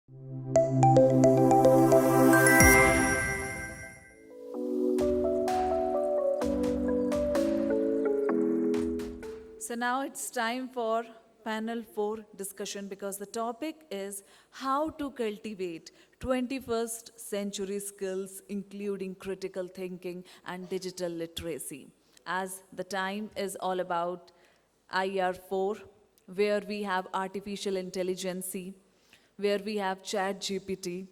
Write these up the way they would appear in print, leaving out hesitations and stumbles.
So now it's time for panel 4 discussion because the topic is how to cultivate 21st century skills including critical thinking and digital literacy. As the time is all about IR4, where we have artificial intelligence, where we have chat GPT.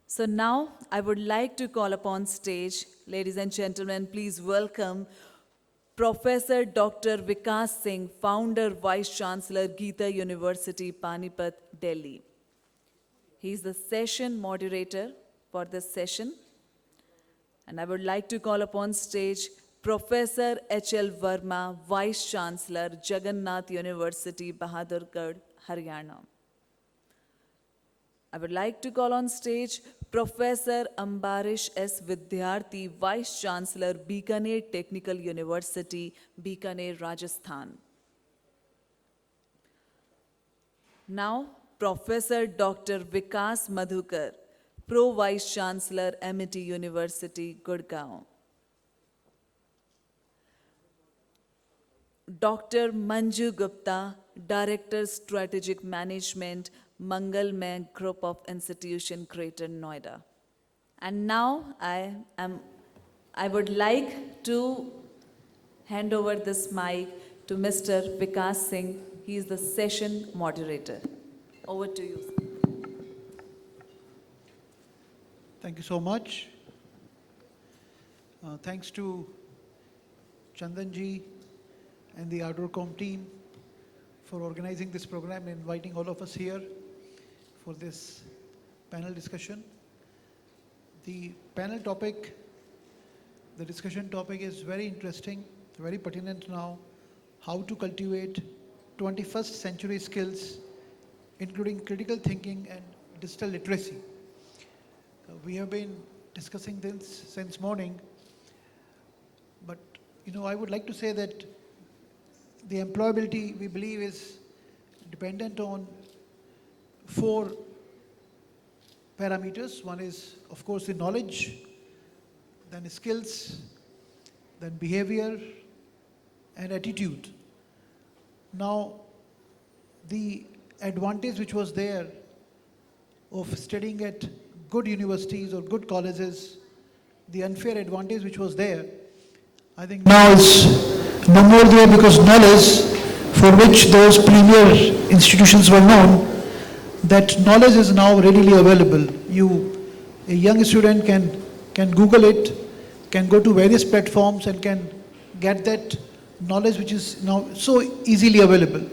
So now I would like to call upon stage, ladies and gentlemen, please welcome Professor Dr. Vikas Singh, Founder, Vice Chancellor, Geeta University, Panipat, Delhi. He is the session moderator for this session. And I would like to call upon stage Professor H.L. Verma, Vice Chancellor, Jagannath University, Bahadurgarh, Haryana. I would like to call on stage Professor Ambarish S. Vidyarthi, Vice Chancellor, Bikaner Technical University, Bikaner, Rajasthan. Now, Professor Dr. Vikas Madhukar, Pro Vice Chancellor, Amity University, Gurgaon. Dr. Manju Gupta, Director Strategic Management, Mangalmay Group of Institution, Greater Noida. And now I would like to hand over this mic to Mr. Vikas Singh. He is the session moderator. Over to you. Thank you so much. Thanks to Chandanji and the ArdorComm team for organizing this program and inviting all of us here for this panel discussion. The panel topic, the discussion topic is very interesting, very pertinent now, how to cultivate 21st century skills, including critical thinking and digital literacy. We have been discussing this since morning, but I would like to say that the employability, we believe, is dependent on 4 parameters. One is, of course, the knowledge, then skills, then behavior, and attitude. Now, the advantage which was there of studying at good universities or good colleges, the unfair advantage which was there, I think now is no more there, because knowledge for which those premier institutions were known, that knowledge is now readily available. A young student can Google it, can go to various platforms and can get that knowledge which is now so easily available.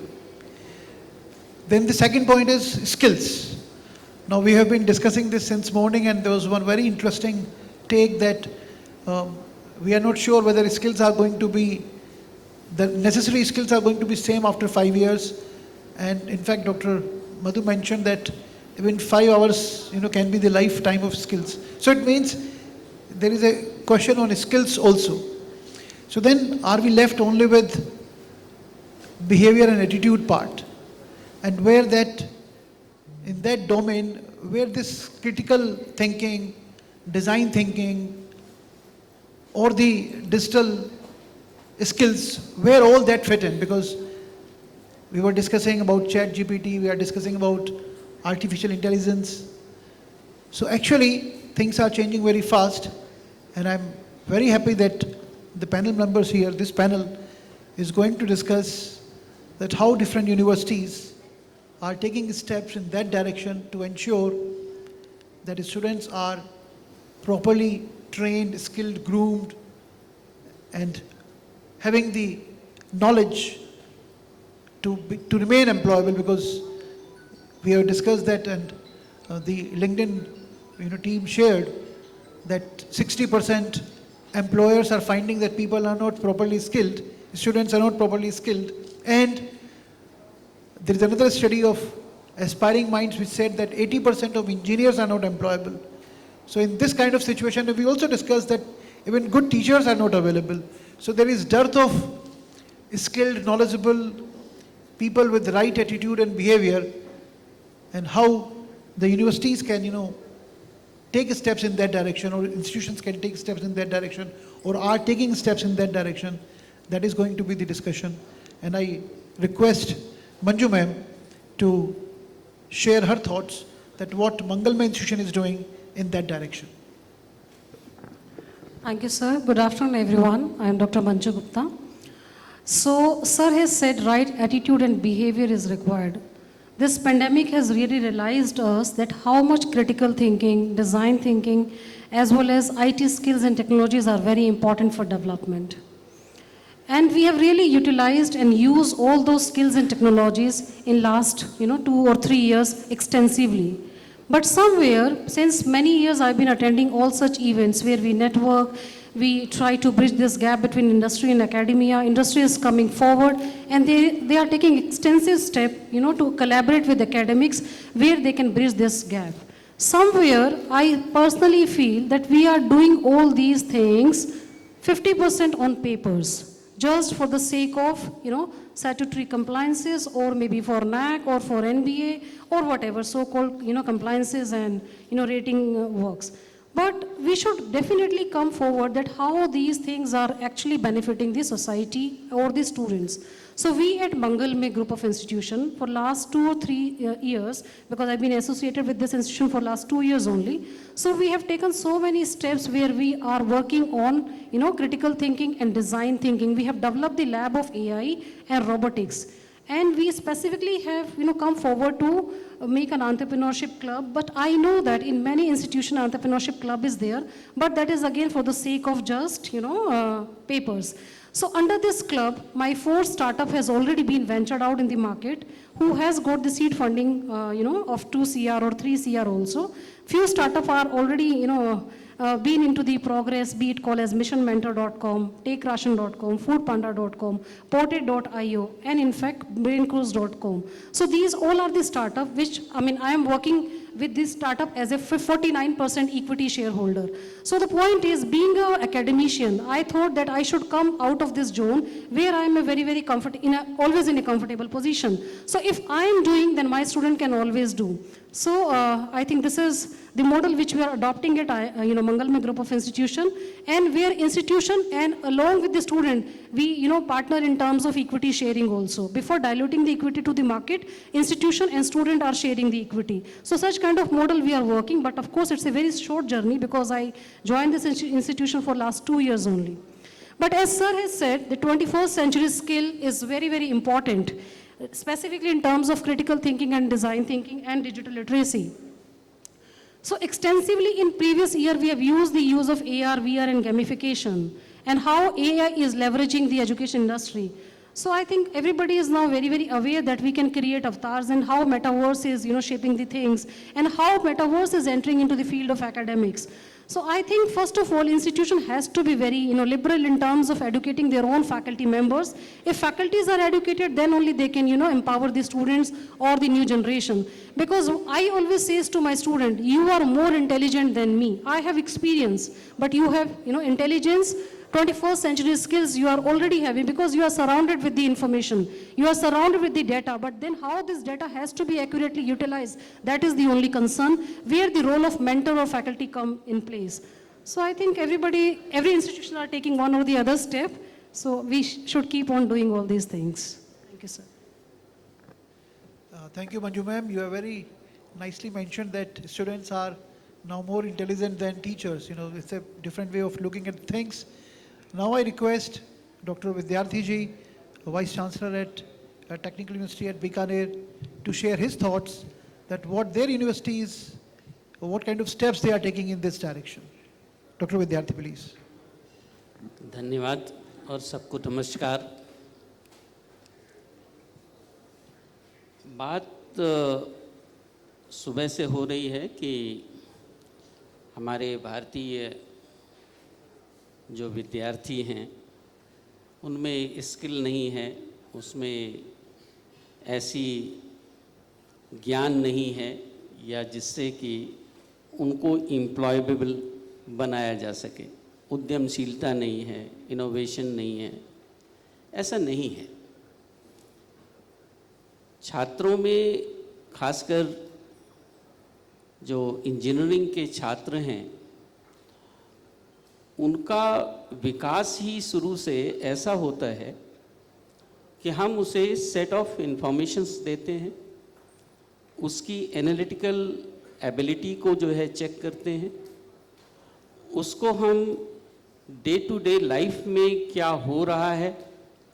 Then the second point is skills. Now we have been discussing this since morning, and there was one very interesting take that we are not sure whether skills are going to be, the necessary skills are going to be same after 5 years. And in fact, Dr. Madhu mentioned that even 5 hours, can be the lifetime of skills. So it means there is a question on skills also. So then are we left only with behavior and attitude part? And where that, in that domain, where this critical thinking, design thinking, or the digital skills, where all that fit in? Because we were discussing about chat GPT, we are discussing about artificial intelligence. So actually, things are changing very fast, and I'm very happy that the panel members here, this panel, is going to discuss that how different universities are taking steps in that direction to ensure that students are properly trained, skilled, groomed, and having the knowledge to remain employable, because we have discussed that, and the LinkedIn team shared that 60% employers are finding that people are not properly skilled, students are not properly skilled, and there is another study of Aspiring Minds which said that 80% of engineers are not employable. So in this kind of situation, we also discussed that even good teachers are not available. So there is dearth of skilled, knowledgeable people with the right attitude and behavior, and how the universities can, take steps in that direction, or institutions can take steps in that direction, or are taking steps in that direction. That is going to be the discussion. And I request Manju ma'am to share her thoughts that what Mangalmay institution is doing in that direction. Thank you, sir. Good afternoon, everyone. I am Dr. Manju Gupta. So, sir has said right attitude and behavior is required. This pandemic has really realized us that how much critical thinking, design thinking, as well as IT skills and technologies are very important for development. And we have really utilized and used all those skills and technologies in last 2 or 3 years extensively. But somewhere, since many years I've been attending all such events where we network, we try to bridge this gap between industry and academia. Industry is coming forward and they are taking extensive steps, to collaborate with academics where they can bridge this gap. Somewhere, I personally feel that we are doing all these things 50% on papers, just for the sake of, statutory compliances, or maybe for NAC or for NBA or whatever so-called, compliances and, rating works. But we should definitely come forward that how these things are actually benefiting the society or the students. So we at Mangalmay Group of Institution for last 2 or 3 years, because I've been associated with this institution for last 2 years only. So we have taken so many steps where we are working on, critical thinking and design thinking. We have developed the lab of AI and robotics. And we specifically have, come forward to make an entrepreneurship club. But I know that in many institutions, entrepreneurship club is there. But that is again for the sake of just, papers. So under this club, my 4th startup has already been ventured out in the market, who has got the seed funding, of 2 CR or 3 CR also. Few startups are already, been into the progress, be it called as missionmentor.com, takeration.com, foodpanda.com, ported.io, and in fact, braincruise.com. So these all are the startups which, I am working with this startup as a 49% equity shareholder. So the point is, being an academician, I thought that I should come out of this zone where I am a very, very always in a comfortable position. So if I am doing, then my student can always do. So I think this is the model which we are adopting at Mangalmay Group of Institution, and where institution and along with the student, we partner in terms of equity sharing also. Before diluting the equity to the market, institution and student are sharing the equity. So such kind of model we are working, but of course it's a very short journey because I joined this institution for last 2 years only. But as sir has said, the 21st century skill is very, very important, specifically in terms of critical thinking and design thinking and digital literacy. So extensively in previous year, we have used the use of AR, VR and gamification, and how AI is leveraging the education industry. So I think everybody is now very, very aware that we can create avatars, and how metaverse is, shaping the things, and how metaverse is entering into the field of academics. So I think, first of all, institution has to be very, liberal in terms of educating their own faculty members. If faculties are educated, then only they can, empower the students or the new generation. Because I always say to my student, you are more intelligent than me. I have experience, but you have, intelligence, 21st century skills you are already having, because you are surrounded with the information, you are surrounded with the data, but then how this data has to be accurately utilized, that is the only concern, where the role of mentor or faculty come in place. So I think every institution are taking one or the other step, so we should keep on doing all these things. Thank you, sir. Thank you, Manju ma'am. You have very nicely mentioned that students are now more intelligent than teachers. It's a different way of looking at things. Now I request Dr. Vidyarthi ji, Vice Chancellor at Technical University at Bikaner, to share his thoughts that what their universities, what kind of steps they are taking in this direction. Dr. Vidyarthi, please. धन्यवाद और सबको नमस्कार। बात सुबह से हो रही है कि हमारे भारतीय जो विद्यार्थी हैं उनमें स्किल नहीं है, उसमें ऐसी ज्ञान नहीं है या जिससे कि उनको एम्प्लॉयबल बनाया जा सके, उद्यमशीलता नहीं है, इनोवेशन नहीं है, ऐसा नहीं है। छात्रों में खासकर जो इंजीनियरिंग के छात्र हैं उनका विकास ही शुरू से ऐसा होता है कि हम उसे सेट ऑफ इंफॉर्मेशंस देते हैं, उसकी एनालिटिकल एबिलिटी को जो है चेक करते हैं, उसको हम डे टू डे लाइफ में क्या हो रहा है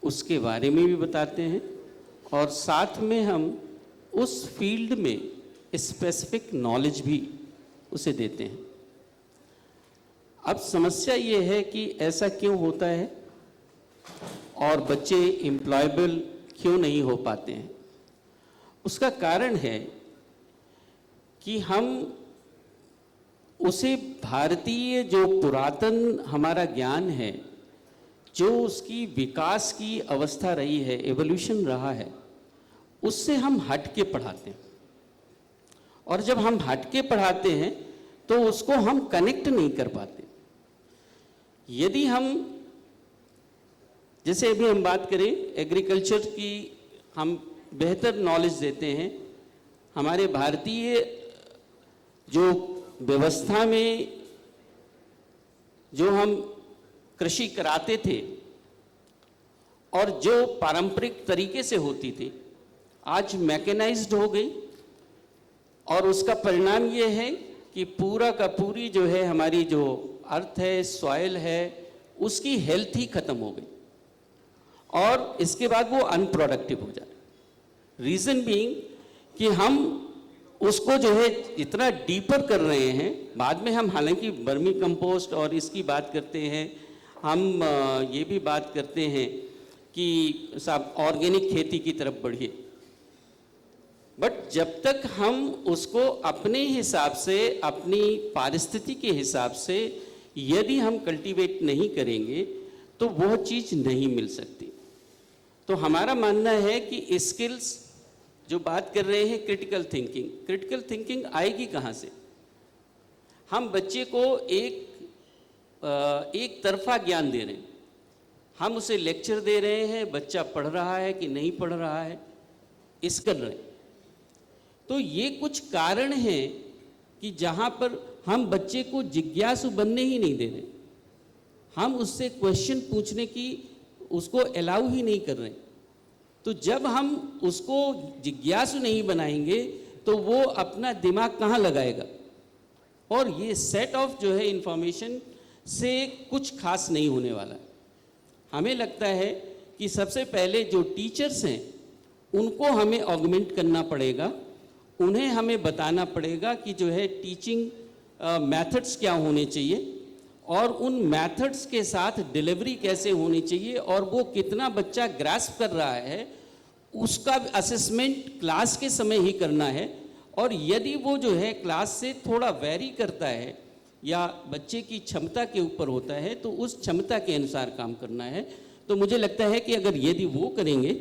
उसके बारे में भी बताते हैं और साथ में हम उस फील्ड में स्पेसिफिक नॉलेज भी उसे देते हैं। अब समस्या ये है कि ऐसा क्यों होता है और बच्चे एम्प्लॉयबल क्यों नहीं हो पाते हैं। उसका कारण है कि हम उसे भारतीय जो पुरातन हमारा ज्ञान है, जो उसकी विकास की अवस्था रही है, एवोल्यूशन रहा है, उससे हम हट के पढ़ाते हैं। और जब हम हट के पढ़ाते हैं तो उसको हम कनेक्ट नहीं कर पाते। यदि हम, जैसे अभी हम बात करें एग्रीकल्चर की, हम बेहतर नॉलेज देते हैं। हमारे भारतीय जो व्यवस्था में जो हम कृषि कराते थे और जो पारंपरिक तरीके से होती थी, आज मैकेनाइज्ड हो गई और उसका परिणाम ये है कि पूरा का पूरी जो है हमारी जो अर्थ है, सॉइल है, उसकी हेल्थ ही खत्म हो गई और इसके बाद वो अनप्रोडक्टिव हो जाए। रीज़न बीइंग कि हम उसको जो है इतना डीपर कर रहे हैं। बाद में हम हालांकि वर्मी कंपोस्ट और इसकी बात करते हैं, हम ये भी बात करते हैं कि साहब ऑर्गेनिक खेती की तरफ बढ़िए, बट जब तक हम उसको अपने हिसाब से, अपनी पारिस्थिति के हिसाब से यदि हम कल्टीवेट नहीं करेंगे तो वह चीज़ नहीं मिल सकती। तो हमारा मानना है कि स्किल्स जो बात कर रहे हैं, क्रिटिकल थिंकिंग आएगी कहाँ से? हम बच्चे को एक तरफा ज्ञान दे रहे हैं। हम उसे लेक्चर दे रहे हैं, बच्चा पढ़ रहा है कि नहीं पढ़ रहा है, इस कर रहे हैं। तो ये कुछ कारण हैं कि जहाँ पर हम बच्चे को जिज्ञासु बनने ही नहीं दे रहे, हम उससे क्वेश्चन पूछने की उसको अलाउ ही नहीं कर रहे। तो जब हम उसको जिज्ञासु नहीं बनाएंगे तो वो अपना दिमाग कहाँ लगाएगा? और ये सेट ऑफ जो है इंफॉर्मेशन से कुछ खास नहीं होने वाला है। हमें लगता है कि सबसे पहले जो टीचर्स हैं उनको हमें ऑगमेंट करना पड़ेगा, उन्हें हमें बताना पड़ेगा कि जो है टीचिंग मेथड्स क्या होने चाहिए और उन मेथड्स के साथ डिलीवरी कैसे होनी चाहिए और वो कितना बच्चा ग्रास्प कर रहा है उसका असेसमेंट क्लास के समय ही करना है। और यदि वो जो है क्लास से थोड़ा वेरी करता है या बच्चे की क्षमता के ऊपर होता है तो उस क्षमता के अनुसार काम करना है। तो मुझे लगता है कि अगर यदि वो करेंगे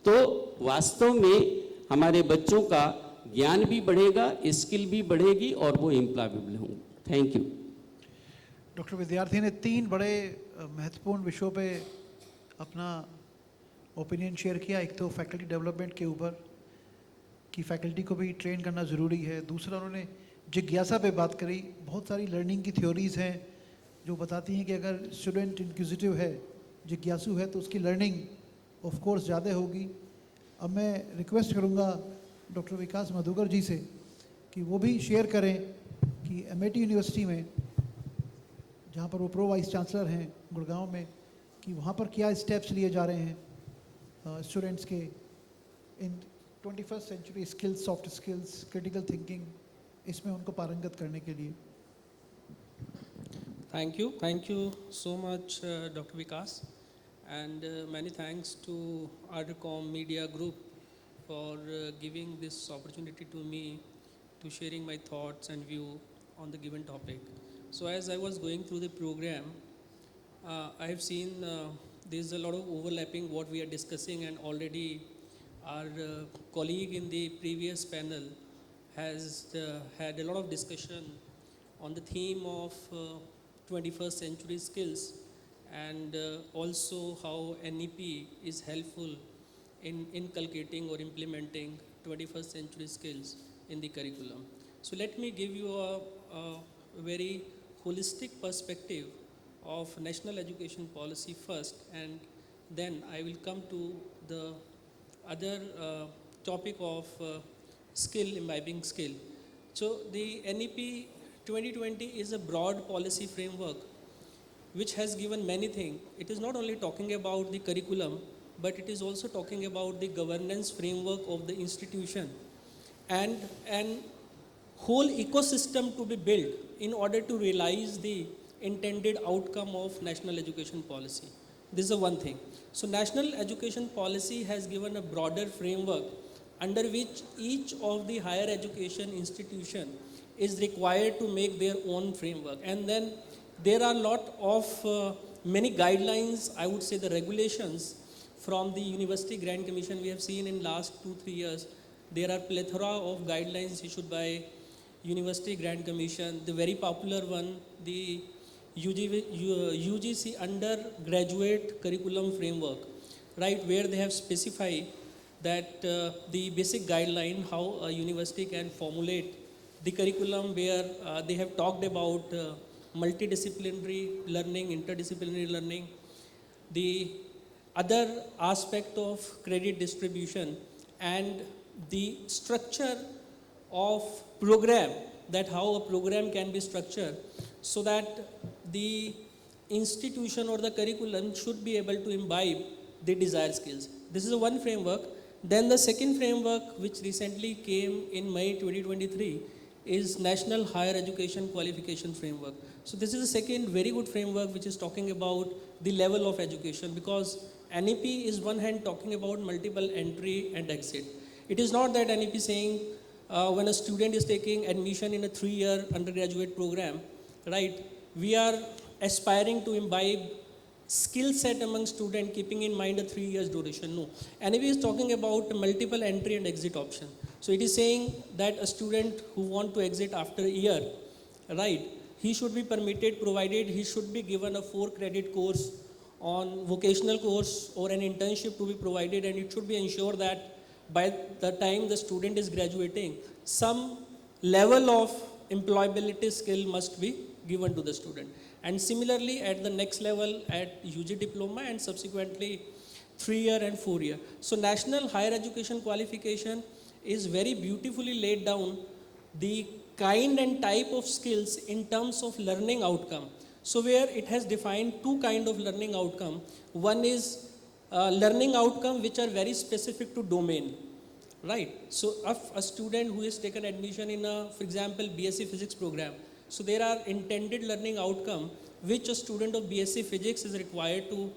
तो वास्तव में हमारे बच्चों का ज्ञान भी बढ़ेगा, स्किल भी बढ़ेगी और वो एम्प्लॉयबल होंगे। Thank you. डॉक्टर विद्यार्थी ने 3 बड़े महत्वपूर्ण विषयों पे अपना ओपिनियन शेयर किया। एक तो फैकल्टी डेवलपमेंट के ऊपर कि फैकल्टी को भी ट्रेन करना ज़रूरी है। दूसरा उन्होंने जिज्ञासा पे बात करी। बहुत सारी लर्निंग की थ्योरीज़ हैं जो बताती हैं कि अगर स्टूडेंट इंक्विजिटिव है, जिज्ञासु है, तो उसकी लर्निंग ऑफ कोर्स ज़्यादा होगी। अब मैं रिक्वेस्ट करूँगा डॉक्टर विकास मधुकर जी से कि वो भी शेयर करें कि एमिटी यूनिवर्सिटी में, जहाँ पर वो प्रो वाइस चांसलर हैं गुड़गांव में, कि वहाँ पर क्या स्टेप्स लिए जा रहे हैं स्टूडेंट्स के इन 21st century skills, soft skills, critical thinking, इसमें उनको पारंगत करने के लिए। Thank you so much, Dr. Vikas, and many thanks to ArdorComm Media Group for giving this opportunity to me to sharing my thoughts and view on the given topic. So as I was going through the program, I have seen there's a lot of overlapping what we are discussing, and already our colleague in the previous panel has had a lot of discussion on the theme of 21st century skills, and also how NEP is helpful in inculcating or implementing 21st century skills in the curriculum. So let me give you a very holistic perspective of national education policy first, and then I will come to the other topic of skill, imbibing skill. So the NEP 2020 is a broad policy framework which has given many things. It is not only talking about the curriculum, but it is also talking about the governance framework of the institution and an whole ecosystem to be built in order to realize the intended outcome of national education policy. This is the one thing. So national education policy has given a broader framework under which each of the higher education institution is required to make their own framework. And then there are a lot of many guidelines, I would say the regulations from the University Grant Commission we have seen in last 2-3 years. There are plethora of guidelines issued by University Grant Commission. The very popular one, the UGC undergraduate curriculum framework, right, where they have specified that the basic guideline how a university can formulate the curriculum, where they have talked about multidisciplinary learning, interdisciplinary learning, the other aspect of credit distribution, and the structure of program, that how a program can be structured so that the institution or the curriculum should be able to imbibe the desired skills. This is one framework. Then the second framework, which recently came in May 2023, is National Higher Education Qualification Framework. So this is the second very good framework which is talking about the level of education, because NEP is one hand talking about multiple entry and exit. It is not that NEP saying when a student is taking admission in a 3-year undergraduate program, right, we are aspiring to imbibe skill set among students keeping in mind a 3 years duration. No. NEP is talking about multiple entry and exit option. So it is saying that a student who want to exit after a year, right, he should be permitted, provided he should be given a 4-credit course on vocational course or an internship to be provided, and it should be ensured that by the time the student is graduating, some level of employability skill must be given to the student. And similarly at the next level at UG diploma and subsequently 3-year and 4-year. So National Higher Education Qualification is very beautifully laid down the kind and type of skills in terms of learning outcome. So where it has defined 2 kinds of learning outcome. One is learning outcome which are very specific to domain, right? So if a student who has taken admission in a, for example, BSc Physics program, so there are intended learning outcome which a student of BSc Physics is required to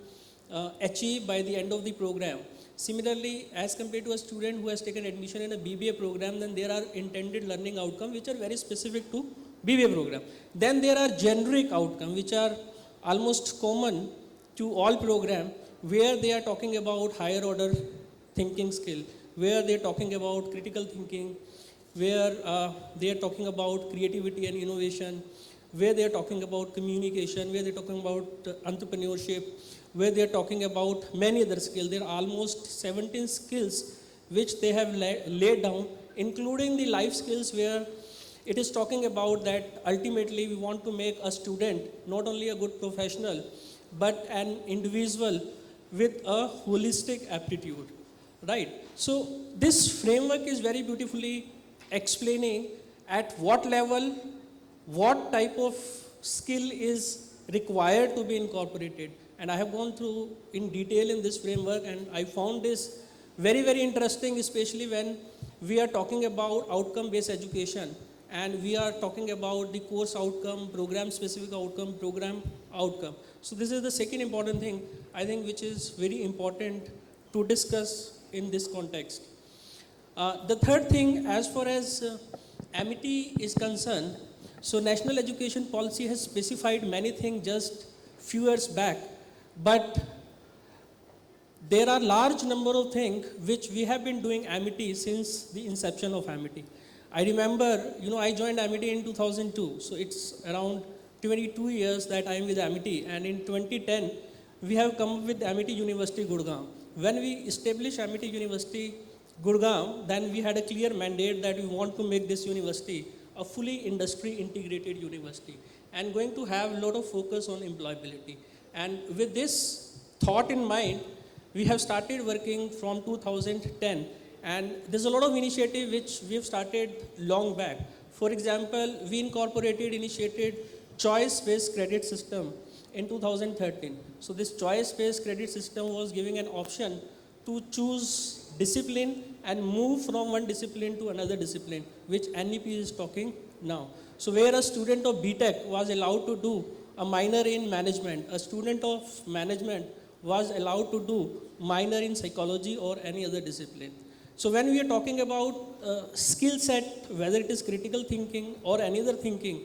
achieve by the end of the program. Similarly, as compared to a student who has taken admission in a BBA program, then there are intended learning outcomes which are very specific to BBA program. Then there are generic outcomes which are almost common to all programs, where they are talking about higher order thinking skill, where they are talking about critical thinking, where they are talking about creativity and innovation, where they are talking about communication, where they are talking about entrepreneurship, where they are talking about many other skills. There are almost 17 skills which they have laid down, including the life skills, where it is talking about that ultimately we want to make a student not only a good professional, but an individual with a holistic aptitude, right? So this framework is very beautifully explaining at what level, what type of skill is required to be incorporated. And I have gone through in detail in this framework, and I found this very, very interesting, especially when we are talking about outcome-based education, and we are talking about the course outcome, program-specific outcome, program outcome. So this is the second important thing, I think, which is very important to discuss in this context. The third thing, as far as Amity is concerned, so National Education Policy has specified many things just few years back, but there are large number of things which we have been doing Amity since the inception of Amity. I remember, I joined Amity in 2002, so it's around 22 years that I am with Amity, and in 2010, we have come up with Amity University Gurgaon. When we established Amity University Gurgaon, then we had a clear mandate that we want to make this university a fully industry integrated university and going to have a lot of focus on employability. And with this thought in mind, we have started working from 2010, and there's a lot of initiative which we have started long back. For example, we initiated choice-based credit system in 2013. So this choice-based credit system was giving an option to choose discipline and move from one discipline to another discipline, which NEP is talking now. So where a student of BTech was allowed to do a minor in management, a student of management was allowed to do minor in psychology or any other discipline. So when we are talking about skill set, whether it is critical thinking or any other thinking,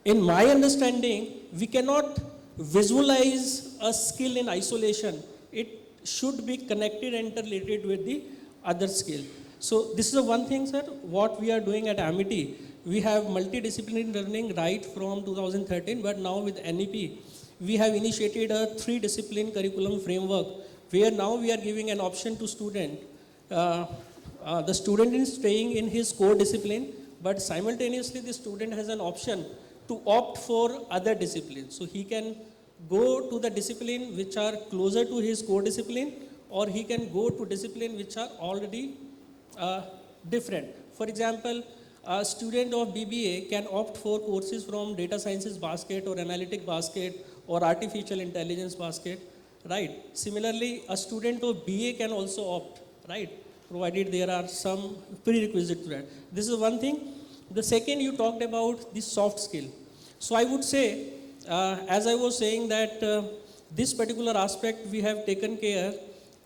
in my understanding, we cannot visualize a skill in isolation. It should be connected and interrelated with the other skill. So this is the one thing, sir, what we are doing at Amity. We have multidisciplinary learning right from 2013, but now with NEP, we have initiated a 3-discipline curriculum framework where now we are giving an option to student. The student is staying in his core discipline, but simultaneously the student has an option to opt for other disciplines. So he can go to the discipline which are closer to his core discipline, or he can go to discipline which are already different. For example, a student of BBA can opt for courses from data sciences basket or analytic basket or artificial intelligence basket, right? Similarly, a student of BA can also opt, right? Provided there are some prerequisites to that. This is one thing. The second, you talked about the soft skill. So I would say, as I was saying that this particular aspect we have taken care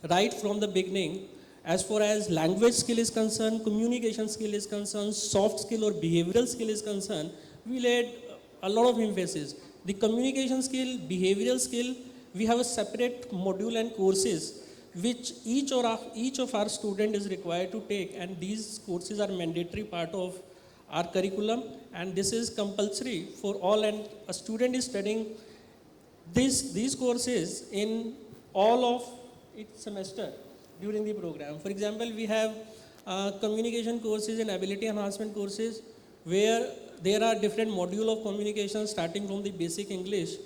right from the beginning. As far as language skill is concerned, communication skill is concerned, soft skill or behavioral skill is concerned, we laid a lot of emphasis. The communication skill, behavioral skill, we have a separate module and courses which each of our student is required to take, and these courses are mandatory part of our curriculum, and this is compulsory for all, and a student is studying these courses in all of its semester during the program. For example, we have communication courses and ability enhancement courses where there are different modules of communication starting from the basic English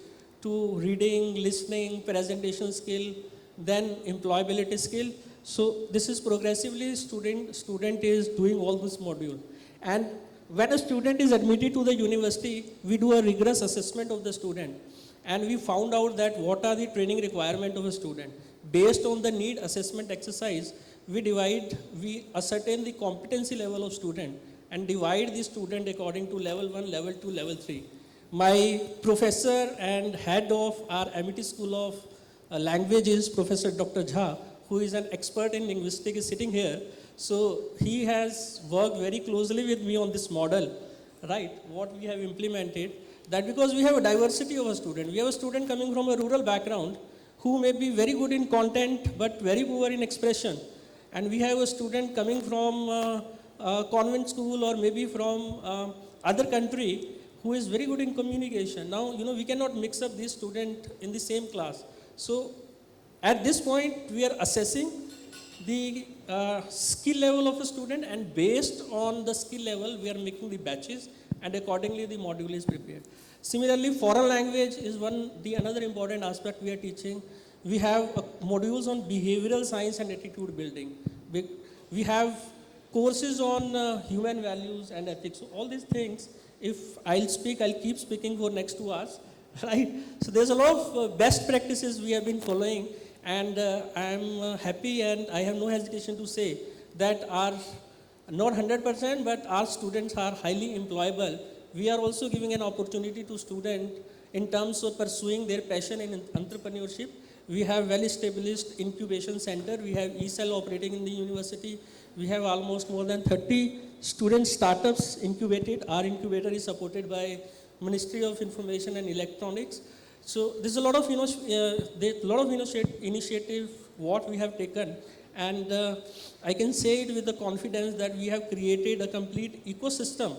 to reading, listening, presentation skill, then employability skill. So this is progressively student is doing all this module. And when a student is admitted to the university, we do a rigorous assessment of the student. And we found out that what are the training requirement of a student. Based on the need assessment exercise, we ascertain the competency level of student and divide the student according to level 1, level 2, level 3. My professor and head of our Amity School of Language is Professor Dr. Jha, who is an expert in linguistics, is sitting here. So he has worked very closely with me on this model, right? What we have implemented, that because we have a diversity of a student. We have a student coming from a rural background who may be very good in content but very poor in expression. And we have a student coming from a convent school or maybe from other country who is very good in communication. Now, we cannot mix up these students in the same class. So at this point, we are assessing the skill level of a student, and based on the skill level, we are making the batches, and accordingly the module is prepared. Similarly, foreign language is another important aspect we are teaching. We have modules on behavioral science and attitude building. We have courses on human values and ethics. So all these things, if I'll speak, I'll keep speaking for next 2 hours, right? So there's a lot of best practices we have been following, and I'm happy and I have no hesitation to say that not 100%, but our students are highly employable. We are also giving an opportunity to students in terms of pursuing their passion in entrepreneurship. We have well-established incubation center. We have ECEL operating in the university. We have almost more than 30 student startups incubated. Our incubator is supported by Ministry of Information and Electronics. So there's a lot of initiative what we have taken, and I can say it with the confidence that we have created a complete ecosystem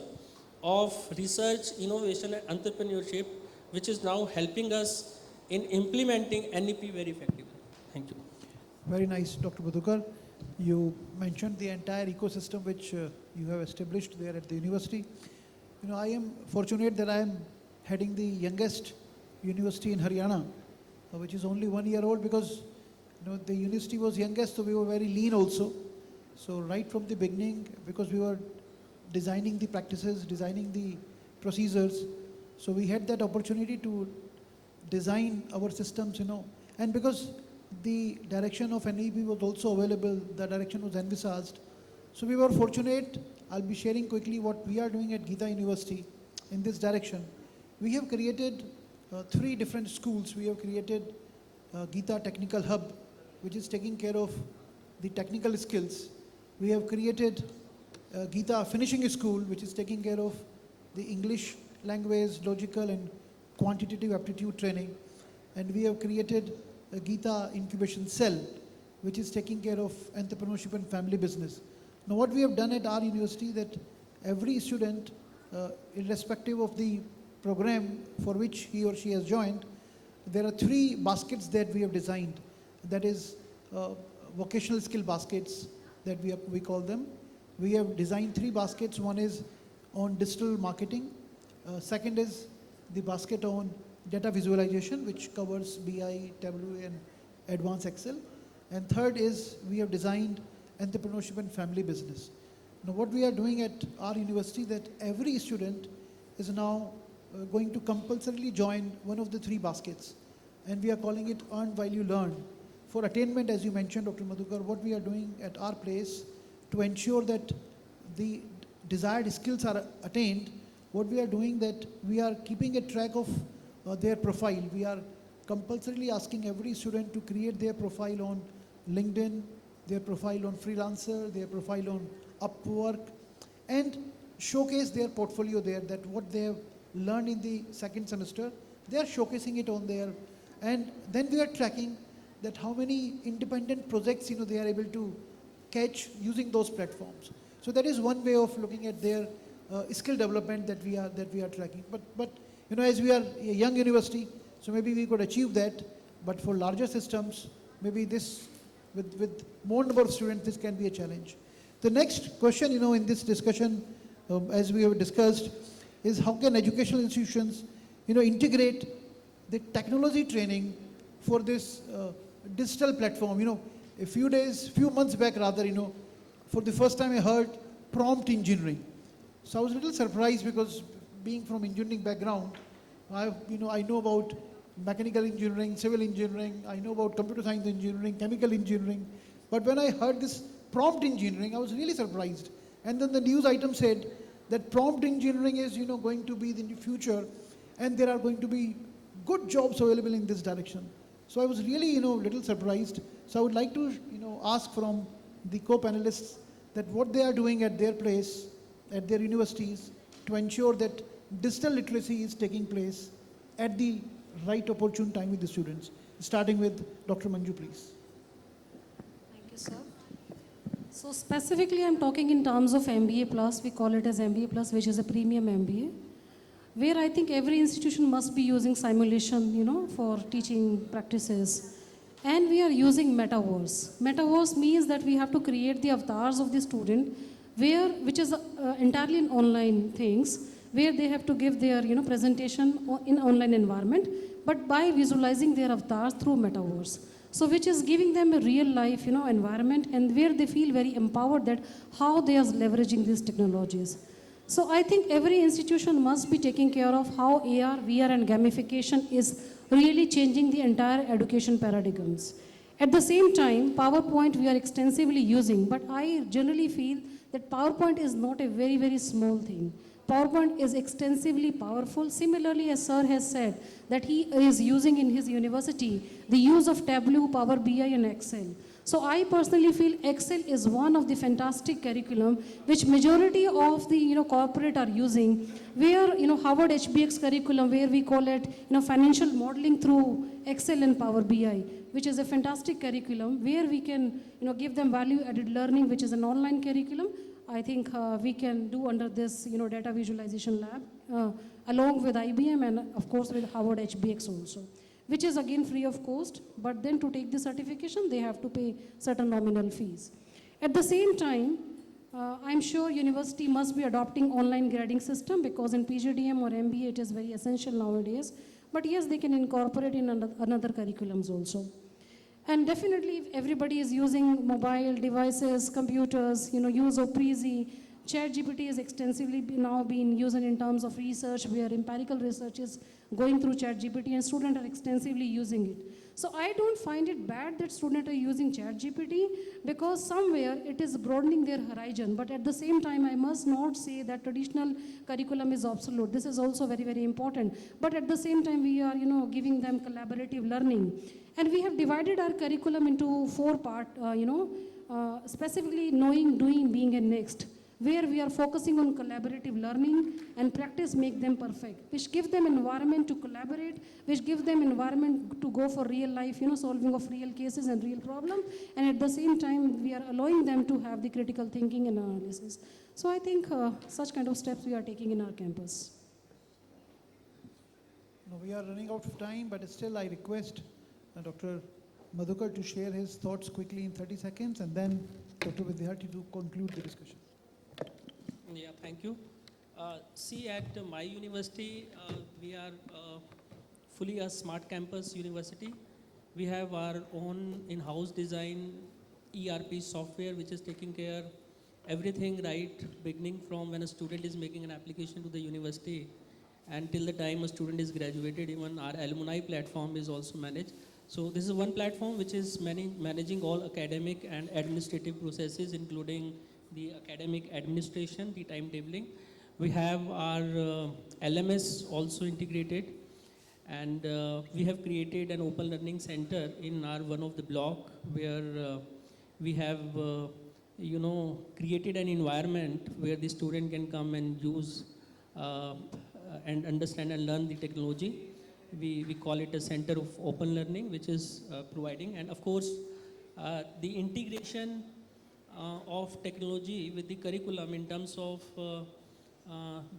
of research, innovation, and entrepreneurship, which is now helping us in implementing NEP very effectively. Thank you. Very nice, Dr. Madhukar. You mentioned the entire ecosystem which you have established there at the university. You know, I am fortunate that I am heading the youngest university in Haryana, which is only 1 year old, because you know, the university was youngest, so we were very lean also. So right from the beginning, because we were designing the practices, designing the procedures, so we had that opportunity to design our systems, you know. And because the direction of NEP was also available, the direction was envisaged. So we were fortunate. I'll be sharing quickly what we are doing at Geeta University in this direction. We have created 3 different schools. We have created Geeta Technical Hub, which is taking care of the technical skills. We have created Geeta Finishing School, which is taking care of the English language, logical and quantitative aptitude training. And we have created a Geeta Incubation Cell, which is taking care of entrepreneurship and family business. Now what we have done at our university, that every student, irrespective of the program for which he or she has joined, there are 3 baskets that we have designed. That is vocational skill baskets that we call them. We have designed 3 baskets. One is on digital marketing. Second is the basket on data visualization, which covers BI, Tableau and advanced Excel. And third is we have designed entrepreneurship and family business. Now what we are doing at our university, that every student is now going to compulsorily join one of the 3 baskets. And we are calling it earn while you learn. For attainment, as you mentioned, Dr. Madhukar, what we are doing at our place to ensure that the desired skills are attained, what we are doing, that we are keeping a track of their profile. We are compulsorily asking every student to create their profile on LinkedIn, their profile on Freelancer, their profile on Upwork, and showcase their portfolio there, that what they have learned in the 2nd semester, they are showcasing it on there. And then we are tracking that how many independent projects, you know, they are able to catch using those platforms. So that is one way of looking at their skill development that we are tracking. But you know, as we are a young university, so maybe we could achieve that. But for larger systems, maybe this, with more number of students, this can be a challenge. The next question, you know, in this discussion, as we have discussed, is how can educational institutions, you know, integrate the technology training for this digital platform. You know, a few months back rather, you know, for the first time I heard prompt engineering. So I was a little surprised, because being from engineering background, I know about mechanical engineering, civil engineering, I know about computer science engineering, chemical engineering. But when I heard this prompt engineering, I was really surprised. And then the news item said that prompt engineering is, you know, going to be the future, and there are going to be good jobs available in this direction. So I was really, you know, a little surprised. So I would like to, you know, ask from the co-panelists that what they are doing at their place, at their universities, to ensure that digital literacy is taking place at the right opportune time with the students. Starting with Dr. Manju, please. Thank you, sir. So specifically, I'm talking in terms of MBA Plus. We call it as MBA Plus, which is a premium MBA, where I think every institution must be using simulation, you know, for teaching practices. And we are using metaverse. Metaverse means that we have to create the avatars of the student, which is entirely in online things, where they have to give their, you know, presentation in online environment, but by visualizing their avatars through metaverse. So which is giving them a real life, you know, environment, and where they feel very empowered that how they are leveraging these technologies. So I think every institution must be taking care of how AR, VR and gamification is really changing the entire education paradigms. At the same time, PowerPoint we are extensively using, but I generally feel that PowerPoint is not a very, very small thing. PowerPoint is extensively powerful. Similarly, as Sir has said, that he is using in his university the use of Tableau, Power BI and Excel. So I personally feel Excel is one of the fantastic curriculum which majority of the, you know, corporate are using, where, you know, Harvard HBX curriculum, where we call it, you know, financial modeling through Excel and Power BI, which is a fantastic curriculum where we can, you know, give them value added learning, which is an online curriculum. I think we can do under this, you know, data visualization lab, along with IBM and of course with Harvard HBX also, which is again free of cost, but then to take the certification, they have to pay certain nominal fees. At the same time, I'm sure university must be adopting online grading system because in PGDM or MBA it is very essential nowadays. But yes, they can incorporate in another curriculums also. And definitely, if everybody is using mobile devices, computers, use of Prezi, ChatGPT is extensively now being used in terms of research, where empirical research is going through ChatGPT and students are extensively using it. So I don't find it bad that students are using ChatGPT because somewhere it is broadening their horizon. But at the same time, I must not say that traditional curriculum is obsolete. This is also very, very important. But at the same time, we are, giving them collaborative learning. And we have divided our curriculum into 4 parts, specifically knowing, doing, being, and next, where we are focusing on collaborative learning and practice make them perfect, which give them environment to collaborate, which give them environment to go for real life, solving of real cases and real problem. And at the same time, we are allowing them to have the critical thinking and analysis. So I think such kind of steps we are taking in our campus. No, we are running out of time, but still I request Dr. Madhukar to share his thoughts quickly in 30 seconds and then Dr. Vidyarthi to conclude the discussion. Yeah, thank you. See, at my university, we are fully a smart campus university. We have our own in-house design ERP software, which is taking care everything right, beginning from when a student is making an application to the university and till the time a student is graduated. Even our alumni platform is also managed. So this is one platform which is managing all academic and administrative processes, including the academic administration, the timetabling. We have our LMS also integrated, and we have created an open learning center in our one of the block where we have created an environment where the student can come and use and understand and learn the technology. We call it a center of open learning, which is providing, and of course the integration of technology with the curriculum in terms of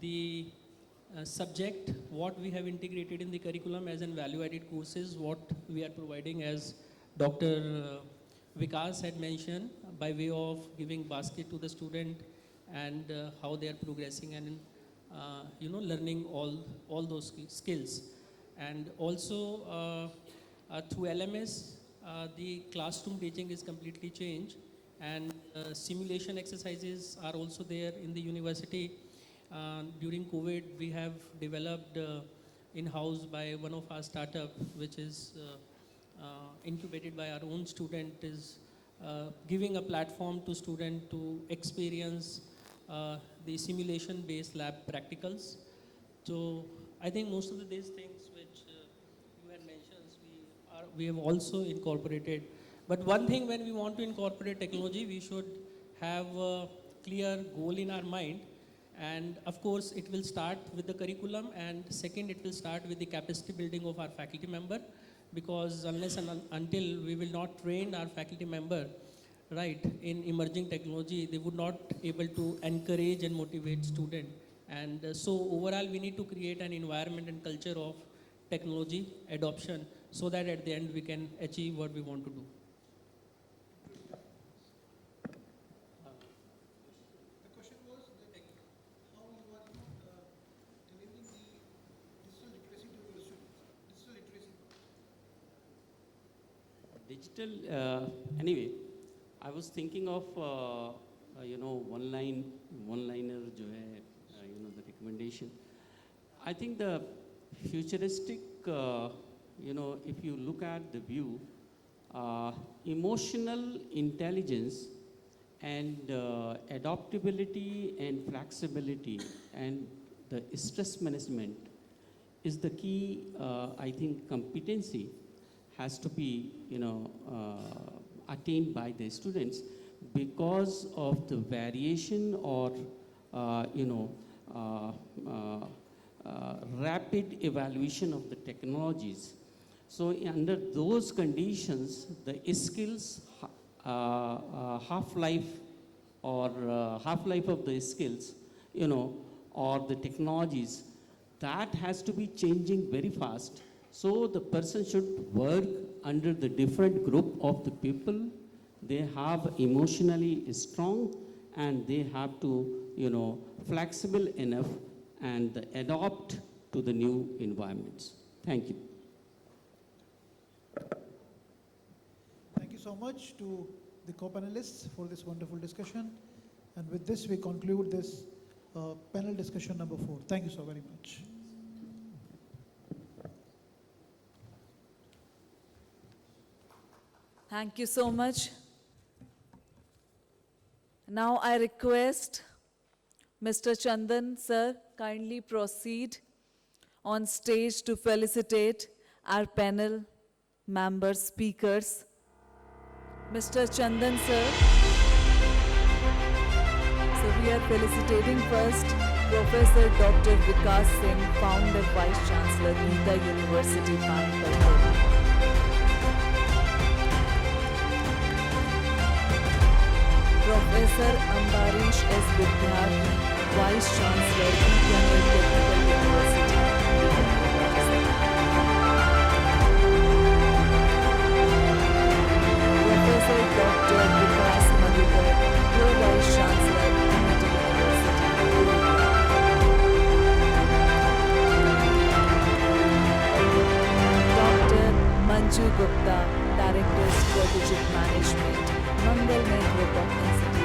the subject, what we have integrated in the curriculum as an value-added courses, what we are providing, as Dr. Vikas had mentioned, by way of giving basket to the student and how they are progressing and learning all those skills. And also through LMS, the classroom teaching is completely changed, and simulation exercises are also there in the university. During COVID, we have developed in-house by one of our startup, which is incubated by our own student, is giving a platform to student to experience the simulation-based lab practicals. So I think most of these things which you had mentioned, we have also incorporated. But one thing, when we want to incorporate technology, we should have a clear goal in our mind. And of course, it will start with the curriculum, and second, it will start with the capacity building of our faculty member, because unless and until we will not train our faculty member right in emerging technology, they would not able to encourage and motivate student. And so overall, we need to create an environment and culture of technology adoption, so that at the end we can achieve what we want to do. The question was that how you are delivering the digital literacy to your students, digital literacy. Anyway, I was thinking of one-liner जो है, the recommendation. I think the futuristic, if you look at the view, emotional intelligence and adaptability and flexibility and the stress management is the key, I think, competency has to be, attained by the students, because of the variation or, rapid evaluation of the technologies. So under those conditions, the skills, half-life of the skills, or the technologies, that has to be changing very fast. So the person should work under the different group of the people. They have emotionally strong and they have to, flexible enough and adopt to the new environments. Thank you. Thank you so much to the co-panelists for this wonderful discussion. And with this, we conclude this panel discussion number 4. Thank you so very much. Thank you so much. Now I request Mr. Chandan, sir, kindly proceed on stage to felicitate our panel members, speakers. Mr. Chandan, sir. So we are felicitating first Professor Dr. Vikas Singh, Founder Vice Chancellor, Geeta University, Panipat. Professor Ambarish S. Vidyarthi, Vice Chancellor, Bikaner Technical University, Rajasthan. Professor Dr. Vikas Madhukar, Pro-Vice Chancellor, Amity University, Gurgaon. Dr. Manju Gupta, Director Strategic Management, Mangalmay Group of Institutions.